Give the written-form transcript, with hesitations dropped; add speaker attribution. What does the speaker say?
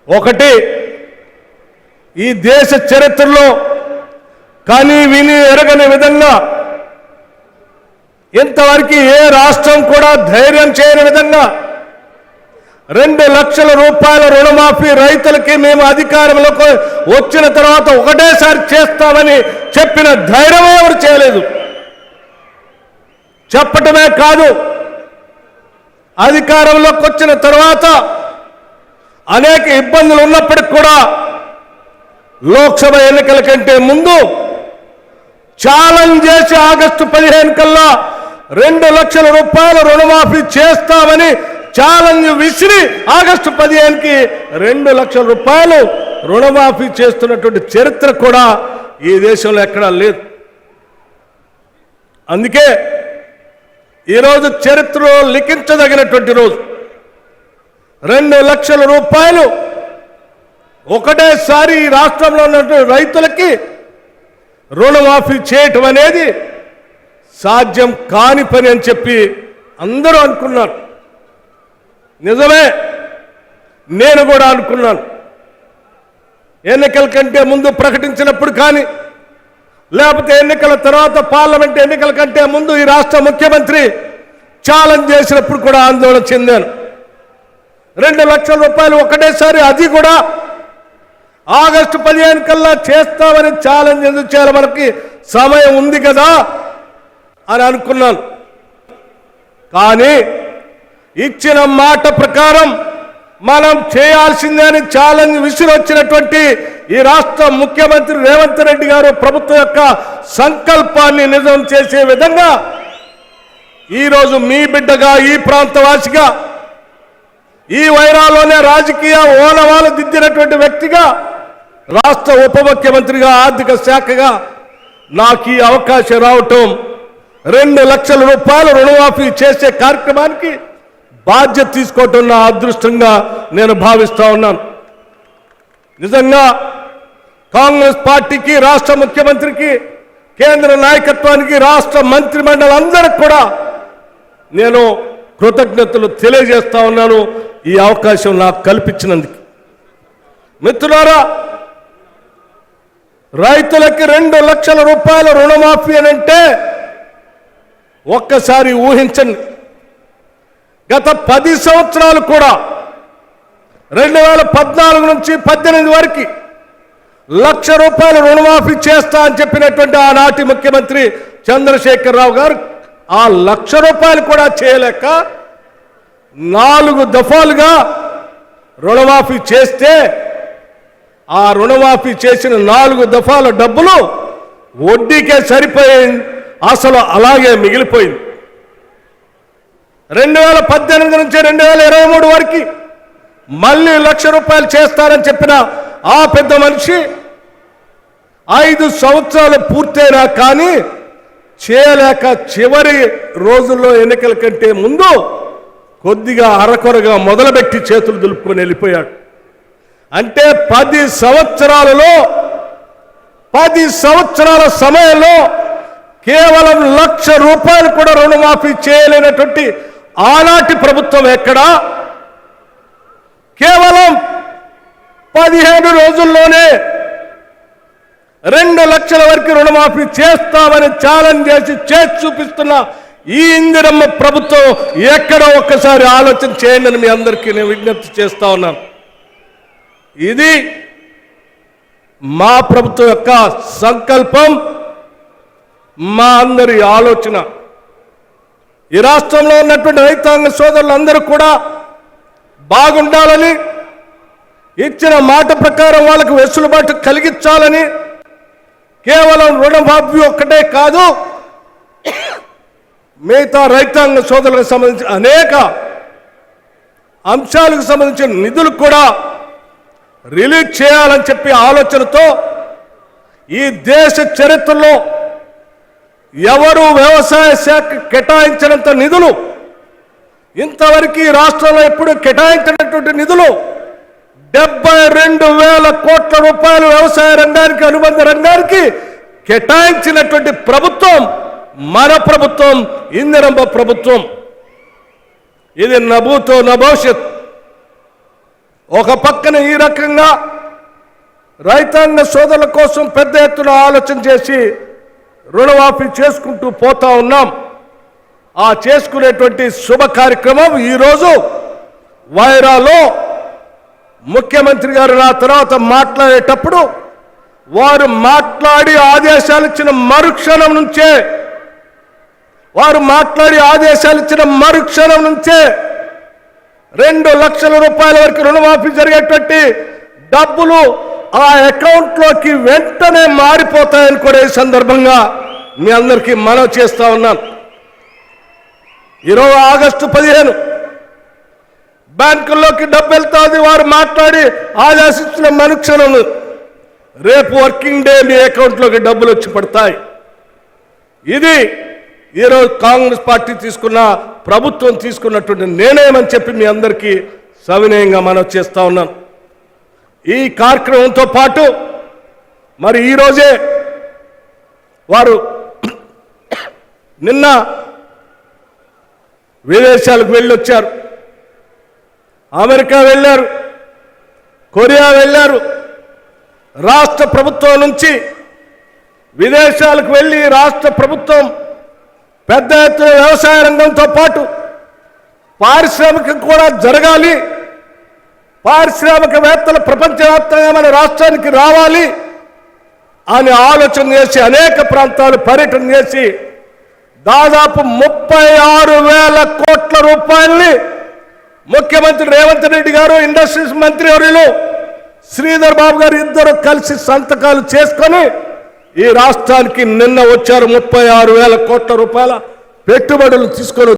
Speaker 1: ఒకటి, ఈ దేశ చరిత్రలో కానీ విని ఎరగని విధంగా ఇంతవరకు ఏ రాష్ట్రం కూడా ధైర్యం చేయని విధంగా 2 లక్షల రూపాయల రుణమాఫీ రైతులకి మేము అధికారంలోకి వచ్చిన తర్వాత ఒకటేసారి చేస్తామని చెప్పిన ధైర్యం ఎవరు చేయలేదు. చెప్పటమే కాదు, అధికారంలోకి వచ్చిన తర్వాత అనేక ఇబ్బందులు ఉన్నప్పటికీ కూడా లోక్సభ ఎన్నికల కంటే ముందు ఛాలెంజ్ చేసి ఆగస్టు 15 కల్లా 2 లక్షల రూపాయల రుణమాఫీ చేస్తామని ఛాలెంజ్ విసిరి ఆగస్టు 15కి 2 లక్షల రూపాయలు రుణమాఫీ చేస్తున్నటువంటి చరిత్ర కూడా ఈ దేశంలో ఎక్కడా లేదు. అందుకే ఈరోజు చరిత్రలో లిఖించదగినటువంటి రోజు. 2 లక్షల రూపాయలు ఒకటేసారి ఈ రాష్ట్రంలో ఉన్నటువంటి రైతులకి రుణమాఫీ చేయటం అనేది సాధ్యం కాని పని అని చెప్పి అందరూ అనుకున్నారు. నిజమే, నేను కూడా అనుకున్నాను. ఎన్నికల కంటే ముందు ప్రకటించినప్పుడు కానీ లేకపోతే ఎన్నికల తర్వాత పార్లమెంట్ ఎన్నికల కంటే ముందు ఈ రాష్ట్ర ముఖ్యమంత్రి ఛాలెంజ్ చేసినప్పుడు కూడా ఆందోళన చెందాను. 2 లక్షల రూపాయలు ఒకటేసారి, అది కూడా ఆగస్టు 15 కల్లా చేస్తామని ఛాలెంజ్ ఎందుకు చేయాలి, మనకి సమయం ఉంది కదా అని అనుకున్నాను. కానీ ఇచ్చిన మాట ప్రకారం మనం చేయాల్సిందే అని ఛాలెంజ్ విసిరొచ్చినటువంటి ఈ రాష్ట్ర ముఖ్యమంత్రి రేవంత్ రెడ్డి గారు ప్రభుత్వం యొక్క సంకల్పాన్ని నిజం చేసే విధంగా ఈరోజు మీ బిడ్డగా, ఈ ప్రాంతవాసిగా, ఈ వైరాలోనే రాజకీయ ఓనవాలు దిద్దినటువంటి వ్యక్తిగా, రాష్ట్ర ఉప ముఖ్యమంత్రిగా, ఆర్థిక శాఖగా నాకు ఈ అవకాశం రావటం, 2 లక్షల రూపాయలు రుణమాఫీ చేసే కార్యక్రమానికి బాధ్యత తీసుకోవటం నా అదృష్టంగా నేను భావిస్తా ఉన్నాను. నిజంగా కాంగ్రెస్ పార్టీకి, రాష్ట్ర ముఖ్యమంత్రికి, కేంద్ర నాయకత్వానికి, రాష్ట్ర మంత్రిమండలందరికీ కూడా నేను కృతజ్ఞతలు తెలియజేస్తా ఉన్నాను ఈ అవకాశం నాకు కల్పించినందుకు. మిత్రులారా, రైతులకి 2 లక్షల రూపాయల రుణమాఫీ అని అంటే ఒక్కసారి ఊహించండి. గత 10 సంవత్సరాలు కూడా 2014 నుంచి 18 వరకు 1 లక్ష రూపాయల రుణమాఫీ చేస్తా అని చెప్పినటువంటి ఆనాటి ముఖ్యమంత్రి చంద్రశేఖరరావు గారు ఆ 1 లక్ష రూపాయలు కూడా చేయలేక 4 దఫాలుగా రుణమాఫీ చేస్తే ఆ రుణమాఫీ చేసిన 4 దఫాల డబ్బులు వడ్డీకే సరిపోయింది, అసలు అలాగే మిగిలిపోయింది. 2018 నుంచి 2023 వరకు మళ్ళీ 1 లక్ష రూపాయలు చేస్తారని చెప్పిన ఆ పెద్ద మనిషి 5 సంవత్సరాలు పూర్తయినా కానీ చేయలేక చివరి రోజుల్లో ఎన్నికల కంటే ముందు కొద్దిగా అరకొరగా మొదలుపెట్టి చేతులు దులుపుకొని వెళ్ళిపోయాడు. అంటే 10 సంవత్సరాలలో 10 సంవత్సరాల సమయంలో కేవలం 1 లక్ష రూపాయలు కూడా రుణమాఫీ చేయలేనటువంటి ఆనాటి ప్రభుత్వం ఎక్కడా కేవలం 15 రోజుల్లోనే 2 లక్షల వరకు రుణమాఫీ చేస్తామని ఛాలెంజ్ చేసి చూపిస్తున్న ఈ ఇందిరమ్మ ప్రభుత్వం ఎక్కడో ఒక్కసారి ఆలోచన చేయండి అని మీ అందరికీ నేను విజ్ఞప్తి చేస్తా ఉన్నాను. ఇది మా ప్రభుత్వం యొక్క సంకల్పం, మా అందరి ఆలోచన. ఈ రాష్ట్రంలో ఉన్నటువంటి రైతాంగ సోదరులందరూ కూడా బాగుండాలని, ఇచ్చిన మాట ప్రకారం వాళ్ళకు వెసులుబాటు కలిగించాలని, కేవలం రుణమాఫీ ఒక్కటే కాదు, మిగతా రైతాంగ సోదరులకు సంబంధించిన అనేక అంశాలకు సంబంధించిన నిధులు కూడా రిలీజ్ చేయాలని చెప్పి ఆలోచనతో ఈ దేశ చరిత్రలో ఎవరు వ్యవసాయ శాఖ కేటాయించినంత నిధులు, ఇంతవరకు ఈ రాష్ట్రంలో ఎప్పుడు కేటాయించినటువంటి నిధులు 72,000 కోట్ల రూపాయలు వ్యవసాయ రంగానికి, అనుబంధ రంగానికి కేటాయించినటువంటి ప్రభుత్వం మన ప్రభుత్వం, ఇందిరమ్మ ప్రభుత్వం. ఇది నభూతో నభవిష్యత్. ఒక పక్కన ఈ రకంగా రైతాంగ సోదరుల కోసం పెద్ద ఎత్తున ఆలోచన చేసి రుణమాఫీ చేసుకుంటూ పోతా ఉన్నాం. ఆ చేసుకునేటువంటి శుభ కార్యక్రమం ఈరోజు వైరాలో ముఖ్యమంత్రి గారు నా తర్వాత మాట్లాడేటప్పుడు వారు మాట్లాడి ఆదేశాలు ఇచ్చిన మరుక్షణం నుంచే 2 లక్షల రూపాయల వరకు రుణమాఫీ జరిగేటువంటి డబ్బులు ఆ అకౌంట్లోకి వెంటనే మారిపోతాయని కూడా ఈ సందర్భంగా మీ అందరికీ మనవి చేస్తా ఉన్నాను. ఈరోజు ఆగస్టు 15 బ్యాంకుల్లోకి డబ్బు వెళ్తుంది. వారు మాట్లాడి ఆదేశించిన మరుక్షణం రేపు వర్కింగ్ డే మీ అకౌంట్లోకి డబ్బులు వచ్చి పడతాయి. ఇది ఈరోజు కాంగ్రెస్ పార్టీ ప్రభుత్వం తీసుకున్నటువంటి నిర్ణయం అని చెప్పి మీ అందరికీ సవినయంగా మనవి చేస్తా ఉన్నాను. ఈ కార్యక్రమంతో పాటు మరి ఈరోజే వారు నిన్న విదేశాలకు వెళ్ళొచ్చారు. అమెరికా వెళ్ళారు, కొరియా వెళ్ళారు. రాష్ట్ర ప్రభుత్వం నుంచి విదేశాలకు వెళ్ళి రాష్ట్ర ప్రభుత్వం పెద్ద ఎత్తున వ్యవసాయ రంగంతో పాటు పారిశ్రామికం కూడా జరగాలి, పారిశ్రామికవేత్తలు ప్రపంచవ్యాప్తంగా మన రాష్ట్రానికి రావాలి అని ఆలోచన చేసి అనేక ప్రాంతాలు పర్యటన చేసి దాదాపు 36,000 కోట్ల రూపాయల్ని ముఖ్యమంత్రి రేవంత్ రెడ్డి గారు, ఇండస్ట్రీస్ మంత్రి వర్యులు శ్రీధర్ బాబు గారు ఇద్దరు కలిసి సంతకాలు చేసుకొని ఈ రాష్ట్రానికి నిన్న వచ్చారు. 36,000 కోట్ల రూపాయల పెట్టుబడులు తీసుకొని